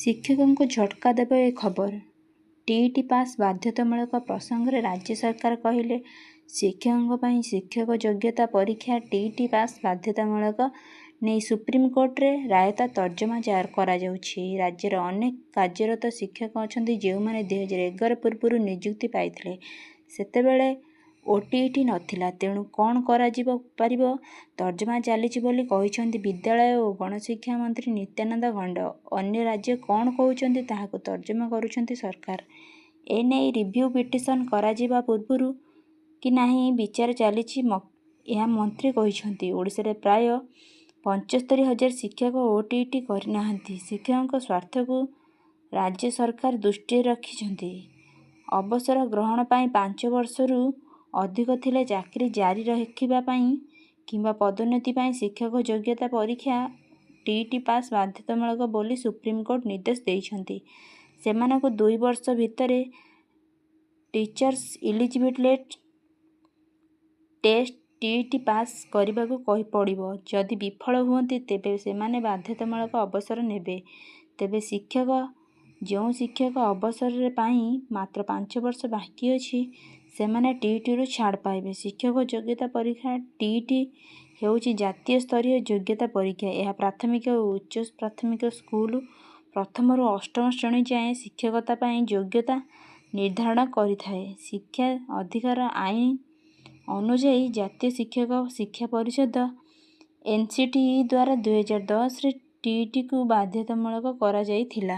ଶିକ୍ଷକଙ୍କୁ ଝଟକା ଦେବ ଏ ଖବର। ଟିଇଟି ପାସ୍ ବାଧ୍ୟତାମୂଳକ ପ୍ରସଙ୍ଗରେ ରାଜ୍ୟ ସରକାର କହିଲେ, ଶିକ୍ଷକଙ୍କ ପାଇଁ ଶିକ୍ଷକ ଯୋଗ୍ୟତା ପରୀକ୍ଷା ଟିଇଟି ପାସ୍ ବାଧ୍ୟତାମୂଳକ ନେଇ ସୁପ୍ରିମକୋର୍ଟରେ ରାୟତା ତର୍ଜମା କରାଯାଉଛି। ରାଜ୍ୟର ଅନେକ କାର୍ଯ୍ୟରତ ଶିକ୍ଷକ ଅଛନ୍ତି ଯେଉଁମାନେ 2011 ପୂର୍ବରୁ ନିଯୁକ୍ତି ପାଇଥିଲେ। ସେତେବେଳେ ଓଟିଇଟି ନଥିଲା। ତେଣୁ କ'ଣ କରାଯିବ ତର୍ଜମା ଚାଲିଛି ବୋଲି କହିଛନ୍ତି ବିଦ୍ୟାଳୟ ଓ ଗଣଶିକ୍ଷା ମନ୍ତ୍ରୀ ନିତ୍ୟାନନ୍ଦ ଗଣ୍ଡ। ଅନ୍ୟ ରାଜ୍ୟ କ'ଣ କହୁଛନ୍ତି ତାହାକୁ ତର୍ଜମା କରୁଛନ୍ତି ସରକାର। ଏନେଇ ରିଭ୍ୟୁ ପିଟିସନ୍ କରାଯିବା ପୂର୍ବରୁ କି ନାହିଁ ବିଚାର ଚାଲିଛି ଏହା ମନ୍ତ୍ରୀ କହିଛନ୍ତି। ଓଡ଼ିଶାରେ ପ୍ରାୟ 75,000 ଶିକ୍ଷକ ଓଟିଇଟି କରିନାହାନ୍ତି। ଶିକ୍ଷକଙ୍କ ସ୍ୱାର୍ଥକୁ ରାଜ୍ୟ ସରକାର ଦୃଷ୍ଟିରେ ରଖିଛନ୍ତି। ଅବସର ଗ୍ରହଣ ପାଇଁ 5 ବର୍ଷରୁ ଅଧିକ ଥିଲେ ଚାକିରି ଜାରି ରଖିବା ପାଇଁ କିମ୍ବା ପଦୋନ୍ନତି ପାଇଁ ଶିକ୍ଷକ ଯୋଗ୍ୟତା ପରୀକ୍ଷା ଟିଇଟି ପାସ୍ ବାଧ୍ୟତାମୂଳକ ବୋଲି ସୁପ୍ରିମକୋର୍ଟ ନିର୍ଦ୍ଦେଶ ଦେଇଛନ୍ତି। ସେମାନଙ୍କୁ 2 ବର୍ଷ ଭିତରେ teachers eligibility test TET pass କରିବାକୁ ପଡ଼ିବ। ଯଦି ବିଫଳ ହୁଅନ୍ତି ତେବେ ସେମାନେ ବାଧ୍ୟତାମୂଳକ ଅବସର ନେବେ। ତେବେ ଯେଉଁ ଶିକ୍ଷକ ଅବସର ପାଇଁ ମାତ୍ର 5 ବର୍ଷ ବାକି ଅଛି ସେମାନେ ଟିଇଟିରୁ ଛାଡ଼ ପାଇବେ। ଶିକ୍ଷକ ଯୋଗ୍ୟତା ପରୀକ୍ଷା ଟିଇଟି ହେଉଛି ଜାତୀୟ ସ୍ତରୀୟ ଯୋଗ୍ୟତା ପରୀକ୍ଷା। ଏହା ପ୍ରାଥମିକ ଓ ଉଚ୍ଚ ପ୍ରାଥମିକ ସ୍କୁଲ ପ୍ରଥମରୁ ଅଷ୍ଟମ ଶ୍ରେଣୀ ଯାଏଁ ଶିକ୍ଷକତା ପାଇଁ ଯୋଗ୍ୟତା ନିର୍ଦ୍ଧାରଣ କରିଥାଏ। ଶିକ୍ଷା ଅଧିକାର ଆଇନ ଅନୁଯାୟୀ ଜାତୀୟ ଶିକ୍ଷକ ଶିକ୍ଷା ପରିଷଦ ଏନସିଟିଇ ଦ୍ୱାରା 2010ରେ ଟିଇଟିକୁ ବାଧ୍ୟତାମୂଳକ କରାଯାଇଥିଲା।